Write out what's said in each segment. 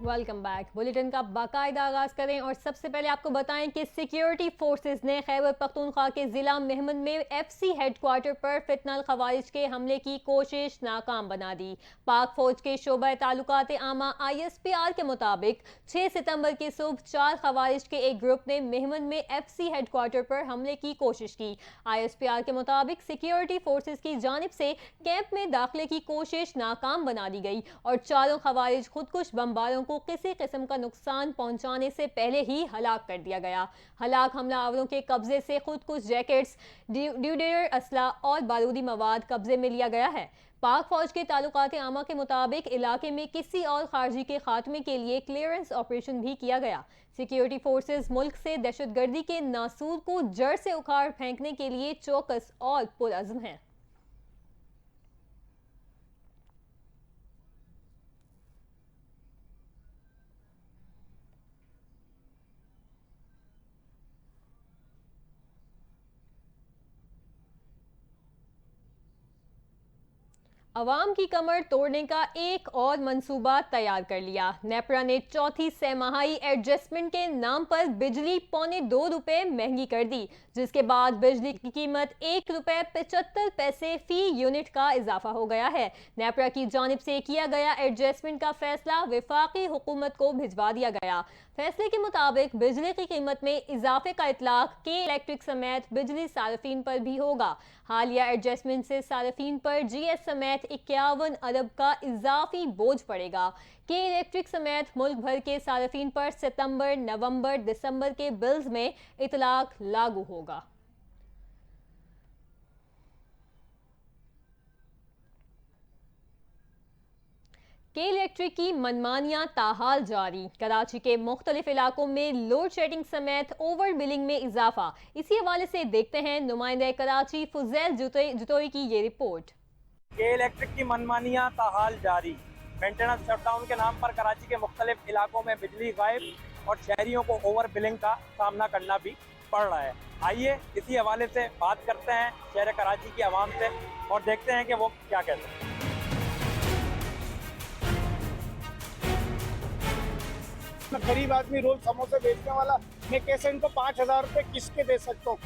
Welcome back. Bulletin का बाकायदा आगाज करें और सबसे पहले आपको बताएं कि सिक्योरिटी फोर्सेस ने खैबर पख्तूनख्वा के जिला मेहमन में एफसी हेडक्वार्टर पर फितनल खवारिज के हमले की कोशिश नाकाम बना दी। पाक फौज के शोबा ताल्लुकात आमा ISPR के मुताबिक 6 सितंबर की सुबह 4 खवारिज के एक ग्रुप ने मेहमन में एफसी हेडक्वार्टर पर हमले की कोशिश की। ISPR के मुताबिक सिक्योरिटी फोर्सेस की जानिब से कैंप में दाखिले की कोशिश नाकाम बना दी गई और चारों खवारिज खुदकुश बमबारों को किसी किस्म का नुकसान पहुंचाने से पहले ही हलाक कर दिया गया। हलाक हमलावरों के कब्जे से खुदकुश जैकेट्स, ड्यूडेर असला और बारूदी मवाद कब्जे में लिया गया है। पाक फौज के ताल्लुकात आमा के मुताबिक इलाके में किसी और खारजी के खात्मे के लिए क्लियरेंस ऑपरेशन भी किया गया। सिक्योरिटी फोर्सेस मुल्क से दहशतगर्दी के नासूर को जड़ से उखाड़ फेंकने के लिए चौकस और पुरअज़्म है। अवाम की कमर तोड़ने का एक और मंसूबा तैयार कर लिया। नेपरा ने चौथी सहमाही एडजस्टमेंट के नाम पर बिजली ₹2.25 महंगी कर दी, जिसके बाद बिजली की कीमत ₹1.75 फी यूनिट का इजाफा हो गया है। नेपरा की जानिब से किया गया एडजस्टमेंट का फैसला वफाकी हुकूमत को भिजवा दिया गया। फैसले के मुताबिक बिजली की कीमत में इजाफे का इतलाक के इलेक्ट्रिक समेत बिजली सार्फिन पर भी होगा। हालिया एडजस्टमेंट से सार्फिन पर GS समेत 51 अरब का इजाफी बोझ पड़ेगा। के इलेक्ट्रिक समेत मुल्क भर के सार्फिन पर सितंबर, नवंबर, दिसंबर के बिल्स में इतलाक लागू होगा। के इलेक्ट्रिक की मनमानियां ताहाल जारी। कराची के मुख्तलिफ इलाकों में लोड शेडिंग समेत ओवर बिलिंग में इजाफा। इसी हवाले से देखते हैं नुमाइंदा कराची फुजैल जुतोई की ये रिपोर्ट। के इलेक्ट्रिक की मनमानियां ताहाल जारी। मेंटेनेंस शटडाउन के नाम पर कराची के मुख्तलिफ इलाकों में बिजली गायब और शहरियों को ओवर बिलिंग का सामना करना भी पड़ रहा है। आइए इसी हवाले से बात करते हैं शहर कराची की आवाम से और देखते हैं कि वो क्या कहते हैं। गरीब आदमी रोज समोसे बेचने वाला, मैं कैसे इनको 5,000 रुपए किस्त के दे सकता हूँ?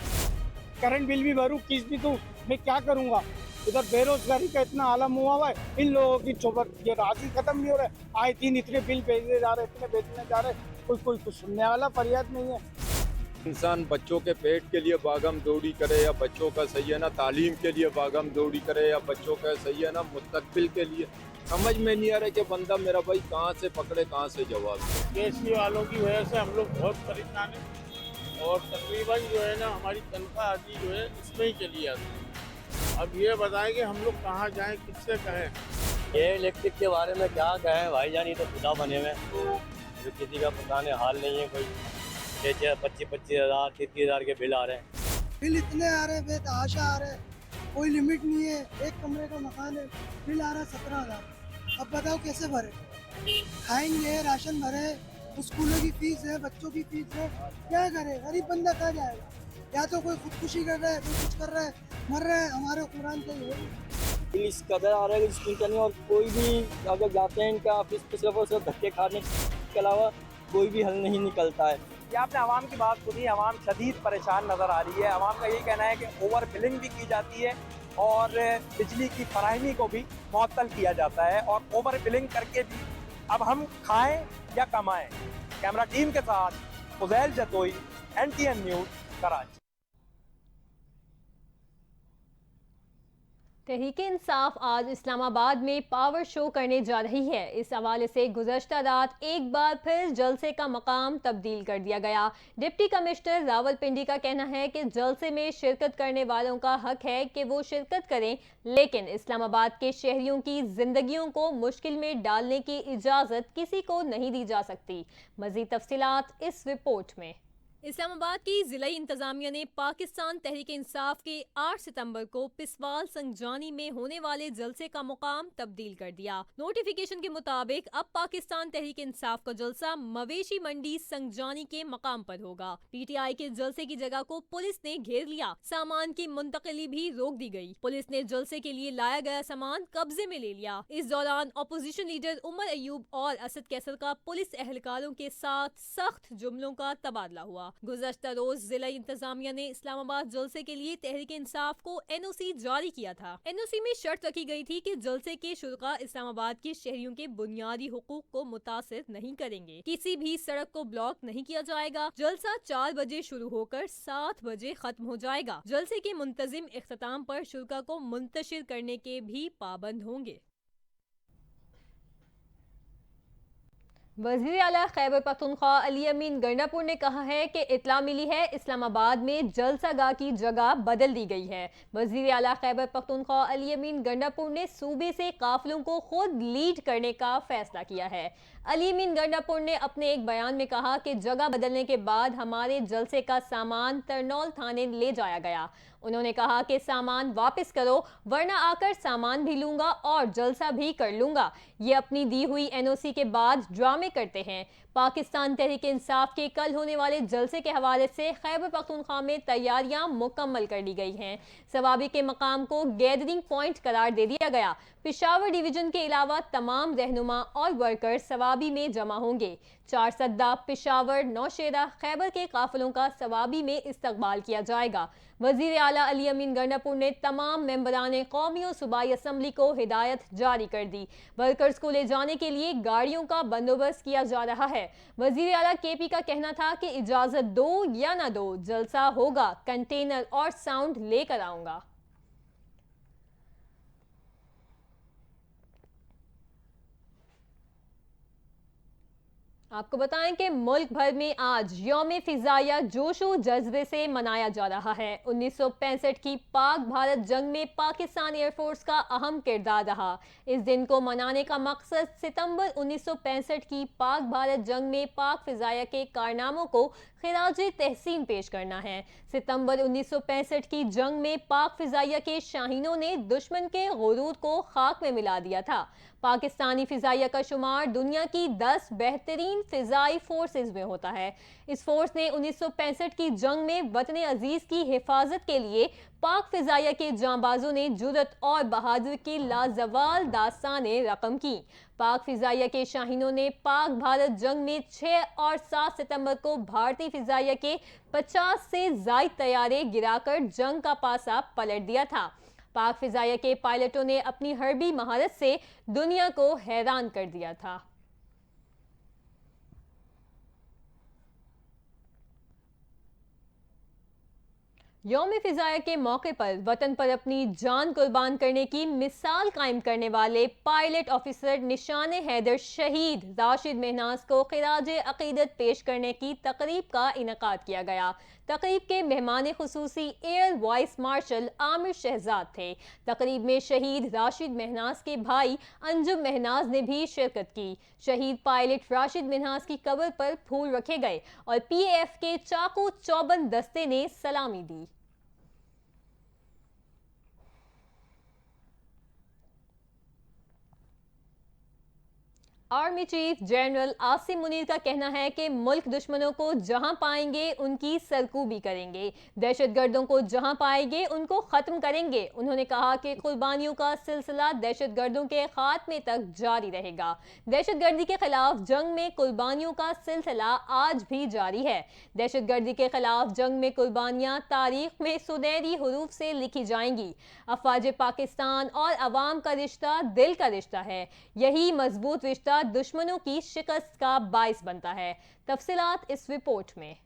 करंट बिल भी भरूँ, किस्त भी दूँ, मैं क्या करूँगा? इधर बेरोजगारी का इतना आलम हुआ है, इन लोगों की चौबत ये राशि खत्म नहीं हो रहा है। आए दिन इतने बिल भेजने जा रहे, इतने भेजने जा रहे, कोई कुछ सुनने वाला फरियाद नहीं है। इंसान बच्चों के पेट के लिए भागम दौड़ी करे या बच्चों का सही है ना तालीम के लिए भागम दौड़ी करे या बच्चों का सही है ना मुस्तकबिल के लिए, समझ में नहीं आ रहा कि बंदा मेरा भाई कहाँ से पकड़े कहाँ से जवाब दे। केसी वालों की वजह से हम लोग बहुत परेशान हैं और तकरीबन जो है ना हमारी तनख्वाह आदि जो है इसमें ही चली जाती है। अब ये बताएं कि हम लोग कहाँ जाएं, किससे कहें? ये इलेक्ट्रिक के बारे में क्या कहें भाईजान, ये तो खुदा बने हुए जो किसी का पता नहीं हाल नहीं है। कोई 25-25 हज़ार 30 हज़ार के बिल आ रहे हैं। बिल इतने आ रहे हैं, बेतहाशा आ रहे हैं, कोई लिमिट नहीं है। एक कमरे का मकान है, बिल आ रहा है 17,000। अब बताओ कैसे भरे? खाएंगे, राशन भरे, स्कूलों की फीस है, बच्चों की फीस है, क्या करे? गरीब बंदा कहाँ जाएगा? या तो कोई खुदकुशी कर रहा है, कोई कुछ कर रहा है, मर रहा है। हमारे कुरान का ये बिल इस कदर आ रहा है जिसकी नहीं, और कोई भी अगर जाते हैं इनका ऑफिस पे सिर्फ और सिर्फ धक्के खाने के अलावा कोई भी हल नहीं निकलता है। ये आपने आवाम की बात सुनी, आवाम शदीद परेशान नज़र आ रही है। आवाम का यही कहना है कि ओवर बिलिंग भी की जाती है और बिजली की फराहमी को भी मुअत्तल किया जाता है और ओवर बिलिंग करके भी अब हम खाएं या कमाएं। कैमरा टीम के साथ फुजैल जतोई, NTN न्यूज़, कराची। तहरीक इंसाफ आज इस्लामाबाद में पावर शो करने जा रही है। इस हवाले से गुज़श्ता रात एक बार फिर जलसे का मकाम तब्दील कर दिया गया। डिप्टी कमिश्नर रावलपिंडी का कहना है कि जलसे में शिरकत करने वालों का हक है कि वो शिरकत करें, लेकिन इस्लामाबाद के शहरियों की जिंदगियों को मुश्किल में डालने की इजाज़त किसी को नहीं दी जा सकती। मज़ीद तफसीलात इस रिपोर्ट में। इस्लामाबाद की जिला इंतजामिया ने पाकिस्तान तहरीक इंसाफ के 8 सितंबर को पिसवाल संजानी में होने वाले जलसे का मुकाम तब्दील कर दिया। नोटिफिकेशन के मुताबिक अब पाकिस्तान तहरीक इंसाफ का जलसा मवेशी मंडी संजानी के मकाम पर होगा। पीटीआई के जलसे की जगह को पुलिस ने घेर लिया। सामान की मुंतकिली भी रोक दी गई। पुलिस ने जलसे के लिए लाया गया सामान कब्जे में ले लिया। इस दौरान अपोजिशन लीडर उमर अयूब और असद कैसर का पुलिस एहलकारों के साथ सख्त जुमलों का तबादला हुआ। गुज़श्ता रोज जिला इंतजामिया ने इस्लामाबाद जलसे के लिए तहरीक इंसाफ को एनओसी जारी किया था। एनओसी में शर्त रखी गई थी कि जलसे के शुरका इस्लामाबाद के शहरियों के बुनियादी हुकूक को मुतासिर नहीं करेंगे। किसी भी सड़क को ब्लॉक नहीं किया जाएगा। जलसा 4 बजे शुरू होकर 7 बजे खत्म हो जाएगा। जलसे के मुंतजिम इख्तिताम पर शुरका को मुंतशिर करने के भी पाबंद होंगे। वज़ीर आला खैबर पख्तूनख्वा अली अमीन गंडापुर ने कहा है कि इत्ला मिली है इस्लामाबाद में जलसागाह की जगह बदल दी गई है। वज़ीर आला खैबर पख्तूनख्वा अली अमीन गंडापुर ने सूबे से काफिलों को खुद लीड करने का फैसला किया है। अली अमीन गंडापुर ने अपने एक बयान में कहा कि जगह बदलने के बाद हमारे जलसे का सामान तरनौल थाने ले जाया गया। उन्होंने कहा कि सामान वापस करो वरना आकर सामान भी लूंगा और जलसा भी कर लूंगा। ये अपनी दी हुई एनओसी के बाद ड्रामे करते हैं। पाकिस्तान तहरीक इंसाफ के कल होने वाले जलसे के हवाले से खैबर पख्तूनख्वा में तैयारियां मुकम्मल कर ली गई हैं। सवाबी के मकाम को गैदरिंग पॉइंट करार दे दिया गया। पेशावर डिवीजन के अलावा तमाम रहनुमा और वर्कर सवाबी में जमा होंगे। 4 सद्दा, पेशावर, नौशेरा, खैबर के काफिलों का सवाबी में इस्तकबाल किया जाएगा। वजीर आला अली अमीन गंडापुर ने तमाम मेंबरान कौमी और सूबाई असम्बली को हिदायत जारी कर दी। वर्कर्स को ले जाने के लिए गाड़ियों का बंदोबस्त किया जा रहा है। वजीर आला केपी का कहना था कि इजाजत दो या ना दो, जलसा होगा, कंटेनर और साउंड लेकर आऊंगा। आपको बताएं कि मुल्क भर में आज यौम फिजाया जोशो जज्बे से मनाया जा रहा है। 1965 की पाक भारत जंग में पाकिस्तान एयरफोर्स का अहम किरदार रहा। इस दिन को मनाने का मकसद सितंबर 1965 की पाक भारत जंग में पाक फिजाया के कारनामों को खिराज तहसीन पेश करना है। सितंबर 1965 की जंग में पाक फिजाइया के शाहीनों ने दुश्मन के गुरूर को खाक में मिला दिया था। पाकिस्तानी फिजाइया का शुमार दुनिया की 10 बेहतरीन फिजाई फोर्सेस में होता है। इस फोर्स ने 1965 की जंग में वतन अजीज की हिफाजत के लिए पाक फिजाइया के जांबाजों ने जुर्रत और बहादुरी की लाजवाल दास्तानें रकम की। पाक फिजाइया के शाहीनों ने पाक भारत जंग में 6 और 7 सितंबर को भारतीय फिजाइया के 50 से ज़ायद तैयारे गिराकर जंग का पासा पलट दिया था। पाक फिजाइया के पायलटों ने अपनी हर्बी महारत से दुनिया को हैरान कर दिया था। यौम फिजाया के मौके पर वतन पर अपनी जान कुर्बान करने की मिसाल कायम करने वाले पायलट ऑफिसर निशान हैदर शहीद राशिद महनाज को खिराज अकीदत पेश करने की तकरीब का इनकाद किया गया। तकरीब के मेहमान खुसूसी air vice marshal Aamir Shahzad थे। तकरीब में शहीद राशिद महनाज के भाई अंजुम महनाज ने भी शिरकत की। शहीद पायलट राशिद महनाज की कब्र पर फूल रखे गए और PAF के चाकू चौबंद दस्ते ने सलामी दी। Army chief general Asim Munir का कहना है कि मुल्क दुश्मनों को जहां पाएंगे उनकी सरकूबी करेंगे, दहशतगर्दों को जहां पाएंगे उनको खत्म करेंगे। उन्होंने कहा कि कुर्बानियों का सिलसिला दहशतगर्दों के खात्मे तक जारी रहेगा। दहशतगर्दी के खिलाफ जंग में कुर्बानियों का सिलसिला आज भी जारी है। दहशतगर्दी के खिलाफ जंग में कुर्बानियां तारीख में सुनहरी हरूफ से लिखी जाएंगी। अफवाज पाकिस्तान और अवाम का रिश्ता दिल का रिश्ता है। यही मजबूत रिश्ता दुश्मनों की शिकस्त का बाइस बनता है। तफसीलात इस रिपोर्ट में।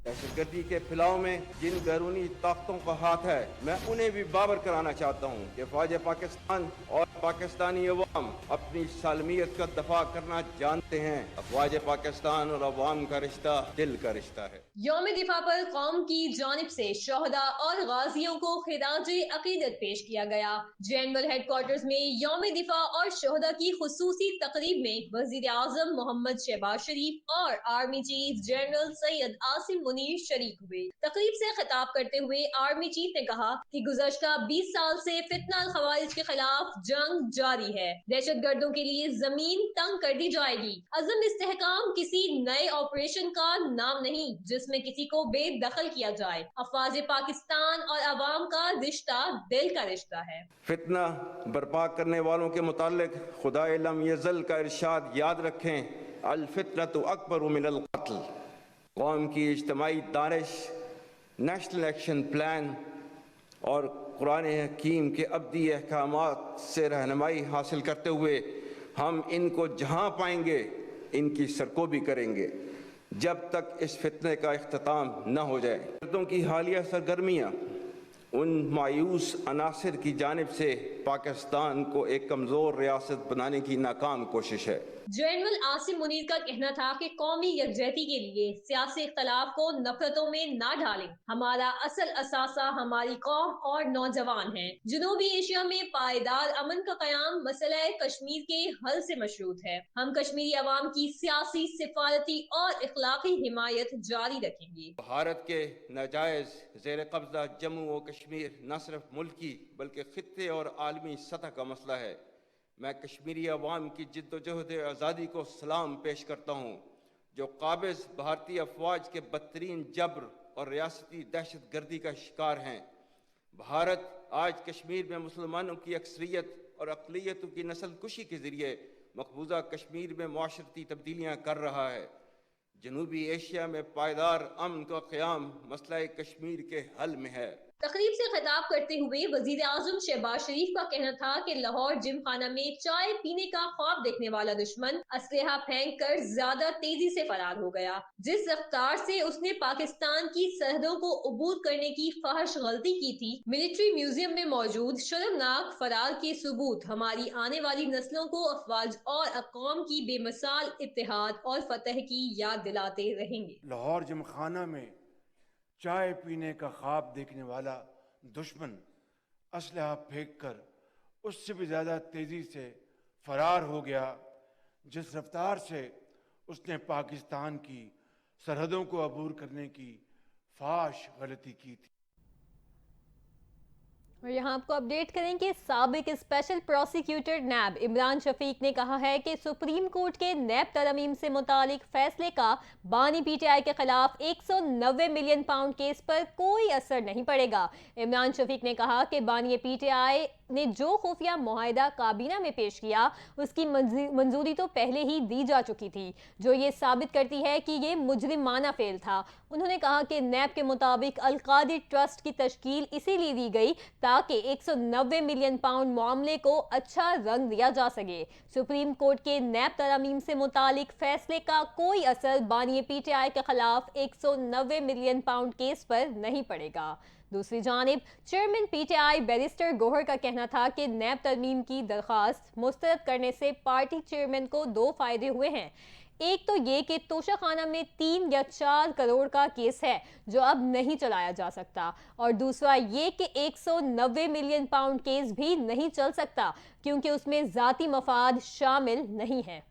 दहशतगर्दी के फैलाव में जिन बैरूनी ताकतों का हाथ है, मैं उन्हें भी बाबर कराना चाहता हूँ कि फौज पाकिस्तान और पाकिस्तानी अवाम अपनी सालमियत का दफा करना जानते हैं। अफवाज पाकिस्तान और अवाम का रिश्ता दिल का रिश्ता है। यौम दिफा पर कौम की जानिब से शोहदा और गाजियों को खिराज अकीदत पेश किया गया। जनरल हेडक्वार्टर्स में यौम दिफा और शोहदा की खुसूसी तकरीब में वजीर आजम मोहम्मद शहबाज शरीफ और army chief general Syed Asim Munir शरीक हुए। तकरीब से खिताब करते हुए आर्मी चीफ ने कहा कि गुज़श्ता 20 साल से फितना खवारिज के खिलाफ जंग जारी है। दहशत गर्दों के लिए जमीन तंग कर दी जाएगी। अज़म इस्तेहकाम किसी नए ऑपरेशन का नाम नहीं जिसमें किसी को बेदखल किया जाए। अफवाज पाकिस्तान और अवाम का रिश्ता दिल का रिश्ता है। फितना बर्पा करने वालों के मुतालिक खुदाए लम यज़ल का इरशाद याद रखें, अल फितनतु अकबर मिनल क़त्ल। कौम की इज्तिमाई दानिश, नेशनल एक्शन प्लान और कुरान हकीम के अब्दी अहकामात से रहनुमाई हासिल करते हुए हम इनको जहाँ पाएंगे इनकी सरकोबी करेंगे जब तक इस फितने का इख्तिताम न हो जाए। मर्दों की हालिया सरगर्मियाँ उन मायूस अनासिर की जानिब से पाकिस्तान को एक कमज़ोर रियासत बनाने की नाकाम कोशिश है। जनरल आसिम मुनीर का कहना था कि कौमी यकजहती के लिए सियासी इख्तलाफ को नफरतों में ना डालें। हमारा असल असासा हमारी कौम और नौजवान हैं। जनूबी एशिया में पायदार अमन का कयाम मसला कश्मीर के हल से मशरूत है। हम कश्मीरी अवाम की सियासी, सिफारती और इखलाकी हिमायत जारी रखेंगे। भारत के नाजायज जेर कब्जा जम्मू और कश्मीर न सिर्फ मुल्की बल्कि खित्ते और आलमी सतह का मसला है। मैं कश्मीरी अवाम की जिद्दोजहद आज़ादी को सलाम पेश करता हूँ, जो काबिज भारतीय अफवाज के बदतरीन जबर और रियासती दहशत गर्दी का शिकार हैं। भारत आज कश्मीर में मुसलमानों की अक्सरियत और अक़लियतों की नस्ल कुशी के ज़रिए मकबूजा कश्मीर में माशरती तब्दीलियाँ कर रहा है। जनूबी एशिया में पायदार अमन का क़याम मसला कश्मीर के हल में है। तकरीब से खिताब करते हुए वजीर आजम शहबाज शरीफ का कहना था कि लाहौर जिमखाना में चाय पीने का ख्वाब देखने वाला दुश्मन असलहा फेंक कर ज्यादा तेजी से फरार हो गया। जिस रफ्तार से उसने पाकिस्तान की सरहदों को अबूर करने की फहश गलती की थी, मिलिट्री म्यूजियम में मौजूद शर्मनाक फरार के सबूत हमारी आने वाली नस्लों को अफवाज और अक़वाम की बेमिसाल इत्तेहाद और फतह की याद दिलाते रहेंगे। लाहौर जिमखाना में चाय पीने का ख्वाब देखने वाला दुश्मन असलहा फेंक कर उससे भी ज़्यादा तेज़ी से फरार हो गया। जिस रफ्तार से उसने पाकिस्तान की सरहदों को अबूर करने की फाश गलती की थी। और यहाँ आपको अपडेट करें कि साबिक स्पेशल प्रोसिक्यूटर नैब इमरान शफीक ने कहा है कि सुप्रीम कोर्ट के नैब तरमीम से मुतालिक फैसले का बानी पीटीआई के खिलाफ 190 मिलियन पाउंड केस पर कोई असर नहीं पड़ेगा। इमरान शफीक ने कहा कि बानी पीटीआई ने जो खुफिया मुआहिदा काबीना में पेश किया उसकी मंजूरी तो पहले ही दी जा चुकी थी, जो ये साबित करती है कि ये मुजरिमाना फेल था। उन्होंने कहा कि नैब के मुताबिक अल-कादिर ट्रस्ट की तश्कील इसीलिए दी गई ताकि 190 मिलियन पाउंड मामले को अच्छा रंग दिया जा सके। सुप्रीम कोर्ट के नैब तरमीम से मुतालिक फैसले का कोई असर बानी पीटीआई के खिलाफ 190 मिलियन पाउंड केस पर नहीं पड़ेगा। दूसरी जानिब चेयरमैन पीटीआई बैरिस्टर गोहर का कहना था कि नैब तरमीम की दरख्वास्त मुस्तरद करने से पार्टी चेयरमैन को 2 फायदे हुए हैं। एक तो ये कि तोशाखाना में 3 या 4 करोड़ का केस है जो अब नहीं चलाया जा सकता, और दूसरा ये कि 190 मिलियन पाउंड केस भी नहीं चल सकता क्योंकि उसमें जाती मफाद शामिल नहीं है।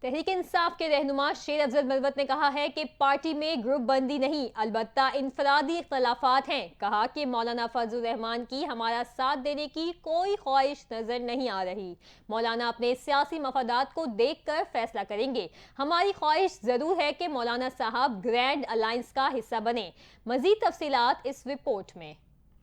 तहरीक इंसाफ के रहनुमा शेर अफजल मलवत ने कहा है कि पार्टी में ग्रुप बंदी नहीं, अलबत्ता इनफरादी इख्तलाफात हैं। कहा कि मौलाना फजलुर रहमान की हमारा साथ देने की कोई ख्वाहिश नजर नहीं आ रही। मौलाना अपने सियासी मफादात को देखकर फैसला करेंगे। हमारी ख्वाहिश जरूर है कि मौलाना साहब ग्रैंड अलायंस का हिस्सा बने। मजीद तफसीलात इस रिपोर्ट में।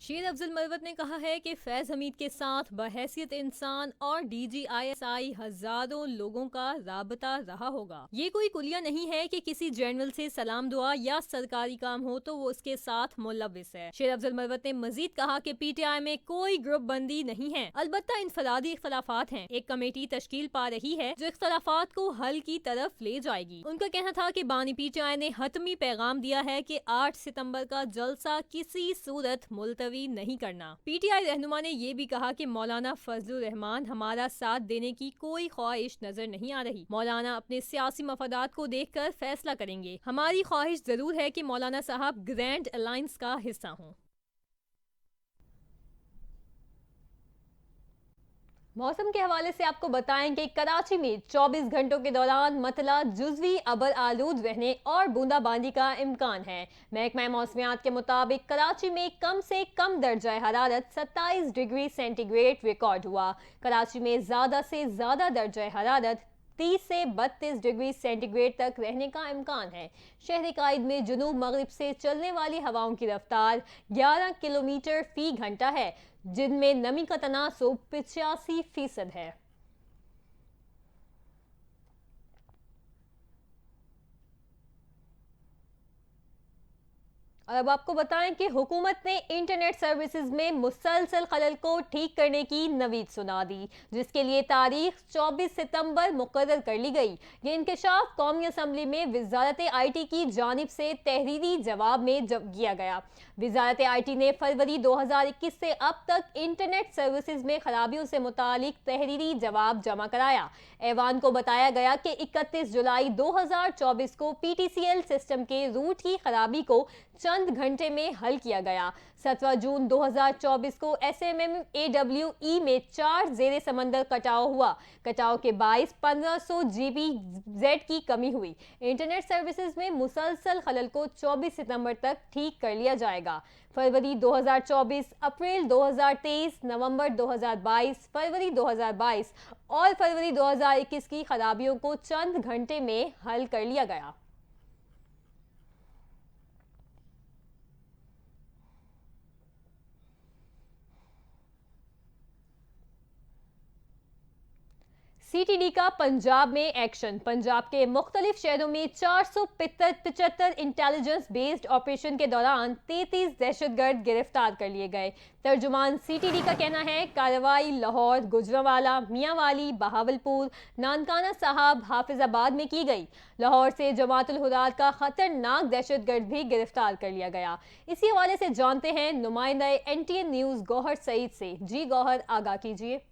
शेर अफजल मरवत ने कहा है कि फैज हमीद के साथ बहैसियत इंसान और DGISI हजारों लोगों का राबता रहा होगा। ये कोई कुलिया नहीं है कि किसी जनरल से सलाम दुआ या सरकारी काम हो तो वो उसके साथ मुलविस है। शेर अफजल मरवत ने मजीद कहा कि PTI में कोई ग्रुप बंदी नहीं है, अलबत्ता इनफरादी इख्तलाफात हैं। एक कमेटी तश्कील पा रही है जो इख्तलाफात को हल की तरफ ले जाएगी। उनका कहना था कि बानी PTI ने हतमी पैगाम दिया है कि 8 सितंबर का जलसा किसी सूरत मुलतवी नहीं करना। PTI रहनुमा ने यह भी कहा कि मौलाना फजलुर रहमान हमारा साथ देने की कोई ख्वाहिश नजर नहीं आ रही। मौलाना अपने सियासी मफादात को देखकर फैसला करेंगे। हमारी ख्वाहिश जरूर है कि मौलाना साहब ग्रैंड अलायंस का हिस्सा हों। मौसम के हवाले से आपको बताएं कि कराची में 24 घंटों के दौरान मतला जुज़वी अबर आलूद रहने और बूंदाबांदी का इम्कान है। महकमा मौसमियात के मुताबिक कराची में कम से कम दर्जा हरारत 27 डिग्री सेंटीग्रेड रिकॉर्ड हुआ। कराची में ज़्यादा से ज़्यादा दर्जा हरारत 30 से 32 डिग्री सेंटीग्रेड तक रहने का इम्कान है। शहर कायद में जुनूब मगरिब से चलने वाली हवाओं की रफ्तार 11 किलोमीटर फी घंटा है, जिनमें नमी का तनासुब 85% है। और अब आपको बताएं कि हुकूमत ने इंटरनेट सर्विसेज में मुसलसल खलल को ठीक करने की नवीद सुना दी, जिसके लिए तारीख 24 सितंबर मुकर्रर कर ली गई। ये इंकशाफ कौमी असम्बली में वजारत IT की जानिब से तहरीरी जवाब में किया गया। वजारत IT ने फरवरी 2021 से अब तक इंटरनेट सर्विसेज में खराबियों से मुतालिक तहरीरी जवाब जमा कराया। ऐवान को बताया गया कि 31 जुलाई 2024 को PTCL सिस्टम के रूट की खराबी को चंद घंटे में हल किया गया। 17 जून 2024 को SMMAWE में 4 जेरे समंदर कटाव हुआ। कटाव के बाइस 1500 GB की कमी हुई। इंटरनेट सर्विसेज में मुसलसल खलल को 24 सितंबर तक ठीक कर लिया जाएगा। फरवरी 2024, अप्रैल 2023, नवंबर 2022, फरवरी 2022 और फरवरी 2021 की खराबियों को चंद घंटे में हल कर लिया गया। CTD का पंजाब में एक्शन। पंजाब के मुख्तलिफ शहरों में 475 इंटेलिजेंस बेस्ड ऑपरेशन के दौरान 33 दहशतगर्द गिरफ्तार कर लिए गए। तर्जुमान CTD का कहना है कार्रवाई लाहौर, गुजरांवाला, मियांवाली, बहावलपुर, नानकाना साहब, हाफिजाबाद में की गई। लाहौर से जमातुल हुर्रात का खतरनाक दहशतगर्द भी गिरफ्तार कर लिया गया। इसी हवाले से जानते हैं नुमाइंदा NTN न्यूज़ गौहर सईद से। जी गौहर, आगाह कीजिए।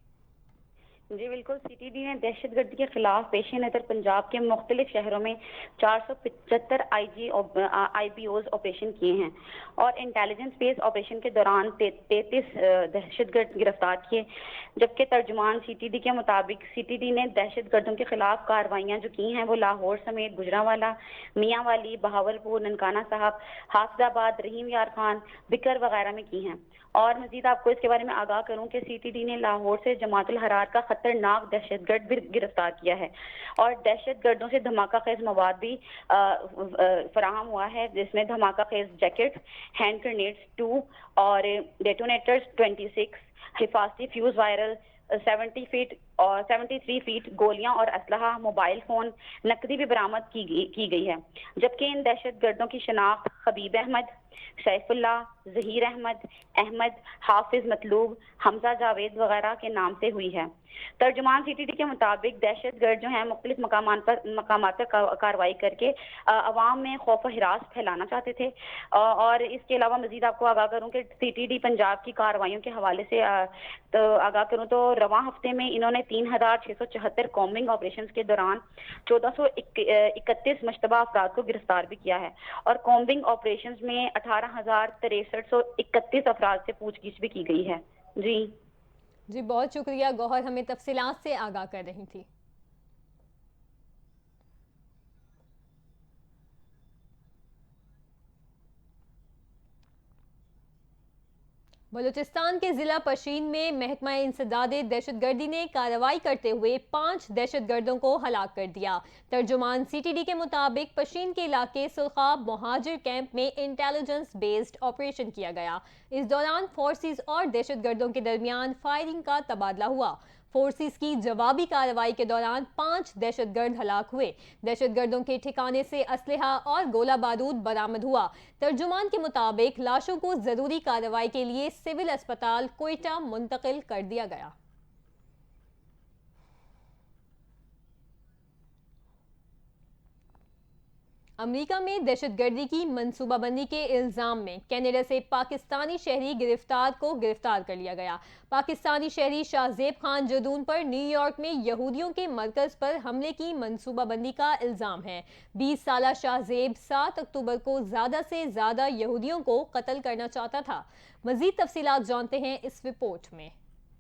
जी बिल्कुल, CTD ने दहशतगर्दी के खिलाफ पेश नज़र पंजाब के मुख्तलिफ शहरों में 475 IBOs ऑपरेशन किए हैं और इंटेलिजेंस बेस्ड ऑपरेशन के दौरान 33 दहशतगर्द गिरफ्तार किए। जबकि तर्जुमान CTD के मुताबिक CTD ने दहशतगर्दों के खिलाफ कार्रवाइयाँ जो की हैं वो लाहौर समेत गुजरांवाला, मियांवाली, बहावलपुर, ननकाना साहब, हाफिजाबाद, रहीम यार खान, बिकर वगैरह में की हैं। और मजीद आपको इसके बारे में आगाह करूं कि CTD ने लाहौर से जमातुल हरार का खतरनाक दहशतगर्द भी गिरफ्तार किया है और दहशतगर्दों से धमाका खेज मवाद भी फराहम हुआ है, जिसमें धमाका खेज जैकेट्स, हैंड ग्रेनेड्स 2 और डेटोनेटर्स 26, हिफाजती फ्यूज वायरल 73 फीट गोलियां और असलहा, मोबाइल फोन, नकदी भी बरामद की गई है। जबकि इन दहशतगर्दों की शनाख्त हबीब अहमद, सैफुल्लाह, जहीर अहमद, हाफिज मतलूब, हमजा जावेद वगैरह के नाम से हुई है। तर्जुमान CTD के मुताबिक दहशतगर्द जो हैं मुख्तलिफ मकामात पर कार्रवाई करके अवाम में खौफ हिरास फैलाना चाहते थे। और इसके अलावा मजीद आपको आगाह करूं कि CTD पंजाब की कार्रवाइयों के हवाले से आगाह करूं तो रवां हफ्ते में इन्होंने 3674 कॉम्बिंग ऑपरेशंस के दौरान 1431 मुश्तबा अफराद को गिरफ्तार भी किया है और कॉम्बिंग ऑपरेशंस में 18,6331 अफराद से पूछगिछ भी की गई है। जी बहुत शुक्रिया गौहर, हमें तफसीलात से आगाह कर रही थी। बलूचिस्तान के जिला पशीन में महकमा इंसदादे दहशतगर्दी ने कार्रवाई करते हुए 5 दहशतगर्दों को हलाक कर दिया। तर्जुमान CTD के मुताबिक पशीन के इलाके सुल्खाब मुहाजिर कैंप में इंटेलिजेंस बेस्ड ऑपरेशन किया गया। इस दौरान फोर्सेस और दहशतगर्दों के दरमियान फायरिंग का तबादला हुआ। फोर्सेस की जवाबी कार्रवाई के दौरान 5 दहशतगर्द हलाक हुए। दहशतगर्दों के ठिकाने से असलहा और गोला बारूद बरामद हुआ। तर्जुमान के मुताबिक लाशों को जरूरी कार्रवाई के लिए सिविल अस्पताल क्वेटा मुंतकिल कर दिया गया। अमेरिका में दहशतगर्दी की मंसूबाबंदी के इल्जाम में कनाडा से पाकिस्तानी शहरी को गिरफ्तार कर लिया गया। पाकिस्तानी शहरी शाहजेब खान जदून पर न्यूयॉर्क में यहूदियों के मरकज पर हमले की मंसूबाबंदी का इल्जाम है। 20 साला शाहजेब 7 अक्टूबर को ज्यादा से ज्यादा यहूदियों को कत्ल करना चाहता था। मजीद तफसीलात जानते हैं इस रिपोर्ट में।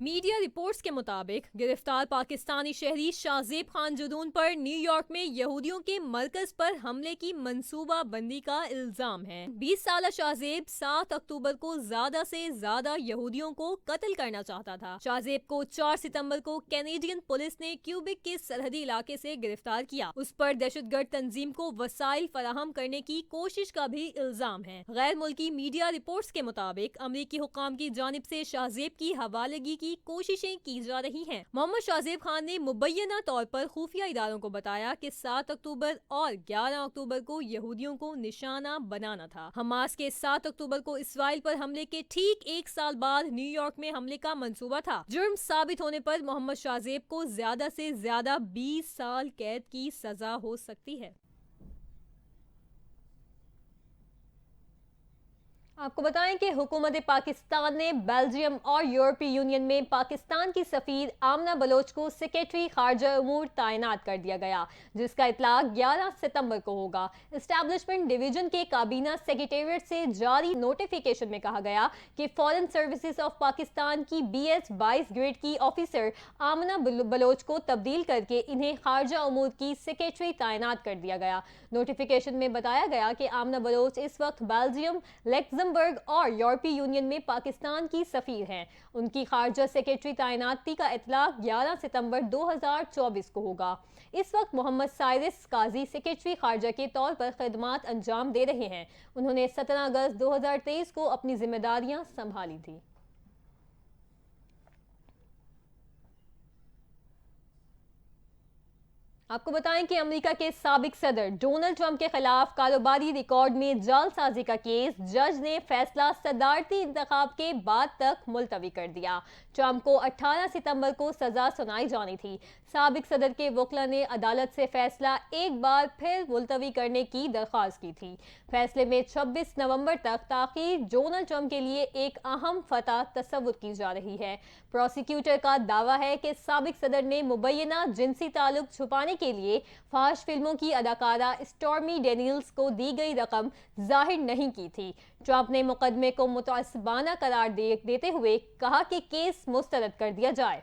मीडिया रिपोर्ट्स के मुताबिक गिरफ्तार पाकिस्तानी शहरी शाहजेब खान जदून पर न्यूयॉर्क में यहूदियों के मरकज पर हमले की मंसूबा बंदी का इल्जाम है। 20 साला शाहजेब 7 अक्टूबर को ज्यादा से ज्यादा यहूदियों को कत्ल करना चाहता था। शाहजेब को 4 सितंबर को कैनेडियन पुलिस ने क्यूबिक के सरहदी इलाके से गिरफ्तार किया। उस पर दहशतगर्द तंजीम को वसाइल फराहम करने की कोशिश का भी इल्जाम है। गैर मुल्की मीडिया रिपोर्ट्स के मुताबिक अमरीकी हुक्काम की जानिब से शाहजेब की हवालगी की कोशिशें की जा रही हैं। मोहम्मद शाहजेब खान ने मुबैना तौर पर खुफिया इदारों को बताया कि 7 अक्टूबर और 11 अक्टूबर को यहूदियों को निशाना बनाना था। हमास के 7 अक्टूबर को इसराइल पर हमले के ठीक 1 साल बाद न्यूयॉर्क में हमले का मंसूबा था। जुर्म साबित होने पर मोहम्मद शाहजेब को ज्यादा से ज्यादा 20 साल कैद की सजा हो सकती है। आपको बताएं कि हुकूमत पाकिस्तान ने बेल्जियम और यूरोपीय यूनियन में पाकिस्तान की सफीर आमना बलोच को सेक्रेटरी खारजा उमूर तैनात कर दिया गया, जिसका इतलाक 11 सितंबर को होगा। एस्टैब्लिशमेंट डिवीजन के काबीना सेक्रेटेरिएट से जारी नोटिफिकेशन में कहा गया कि फॉरेन सर्विसेज ऑफ पाकिस्तान की BS 22 ग्रेड की ऑफिसर आमना बलोच को तब्दील करके इन्हें खारजा उमूर की सेक्रेटरी तैनात कर दिया गया। नोटिफिकेशन में बताया गया कि आमना बलोच इस वक्त बेल्जियम, लग्जमबर्ग और यूरोपीय यूनियन में पाकिस्तान की सफीर हैं। उनकी खारजा सेक्रेटरी तैनाती का इतलाक 11 सितंबर 2024 को होगा। इस वक्त मोहम्मद साइरिस काजी सेक्रेटरी खारजा के तौर पर खिदमात अंजाम दे रहे हैं। उन्होंने 17 अगस्त 2023 को अपनी जिम्मेदारियां संभाली थी। आपको बताएं कि अमेरिका के साबिक सदर डोनाल्ड ट्रंप के खिलाफ कारोबारी रिकॉर्ड में जालसाजी का केस जज ने फैसला सदारती इंतखाब के बाद तक मुलतवी कर दिया। ट्रंप को 18 सितंबर को सजा सुनाई जानी थी। साबिक सदर के वकील ने अदालत से फैसला एक बार फिर मुलतवी करने की दरख्वास्त की थी। फैसले में 26 नवंबर तक ताखीर डोनाल्ड ट्रंप के लिए एक अहम फतह तस्वुर की जा रही है। प्रोसिक्यूटर का दावा है कि साबिक सदर ने मुबैना जिनसी ताल्लुक छुपाने के लिए फाश फिल्मों की अदाकारा स्टॉर्मी डेनियल्स को दी गई रकम जाहिर नहीं की थी। ट्रंप ने मुकदमे को मुतअस्सिबाना करार देते हुए कहा कि केस मुस्तरद कर दिया जाए।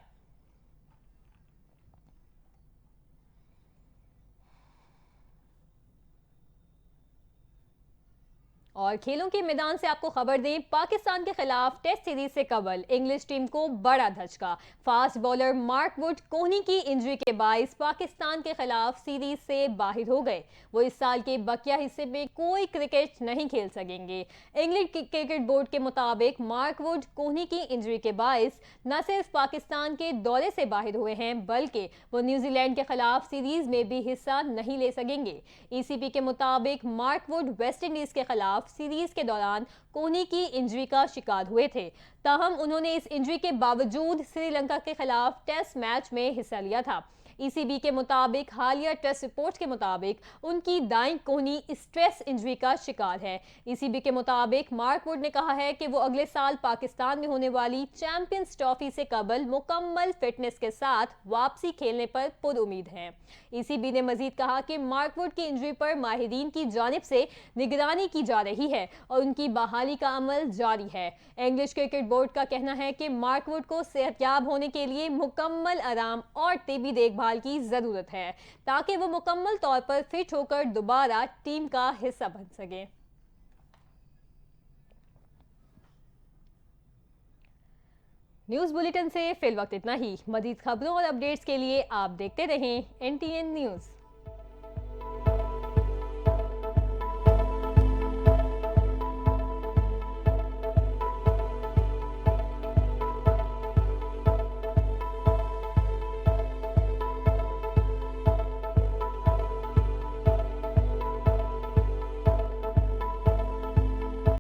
और खेलों के मैदान से आपको खबर दें, पाकिस्तान के खिलाफ टेस्ट सीरीज से कबल इंग्लिश टीम को बड़ा धचका। फास्ट बॉलर मार्क वुड कोहनी की इंजरी के बायस पाकिस्तान के खिलाफ सीरीज से बाहर हो गए। वो इस साल के बकिया हिस्से में कोई क्रिकेट नहीं खेल सकेंगे। इंग्लैंड क्रिकेट बोर्ड के मुताबिक मार्क वुड कोहनी की इंजरी के बायस न सिर्फ पाकिस्तान के दौरे से बाहर हुए हैं, बल्कि वो न्यूजीलैंड के खिलाफ सीरीज में भी हिस्सा नहीं ले सकेंगे। ECB के मुताबिक मार्क वुड वेस्ट इंडीज के खिलाफ सीरीज के दौरान कोहनी की इंजरी का शिकार हुए थे। ताहम उन्होंने इस इंजरी के बावजूद श्रीलंका के खिलाफ टेस्ट मैच में हिस्सा लिया था। ECB के मुताबिक हालिया टेस्ट रिपोर्ट के मुताबिक उनकी दाईं कोहनी स्ट्रेस इंजरी का शिकार है। ECB के मुताबिक मार्क वुड ने कहा है कि वो अगले साल पाकिस्तान में होने वाली चैंपियंस ट्रॉफी से कबल मुकम्मल फिटनेस के साथ वापसी खेलने पर पुरुमीद हैं। ECB ने मजीद कहा कि मार्क वुड की इंजरी पर माहिरीन की जानिब से निगरानी की जा रही है और उनकी बहाली का अमल जारी है। इंग्लिश क्रिकेट बोर्ड का कहना है कि मार्क वुड को सेहतयाब होने के लिए मुकम्मल आराम और तिबी देखभाल की जरूरत है, ताकि वो मुकम्मल तौर पर फिट होकर दोबारा टीम का हिस्सा बन सके। न्यूज़ बुलेटिन से फिल वक्त इतना ही। मज़ीद खबरों और अपडेट्स के लिए आप देखते रहें NTN न्यूज़।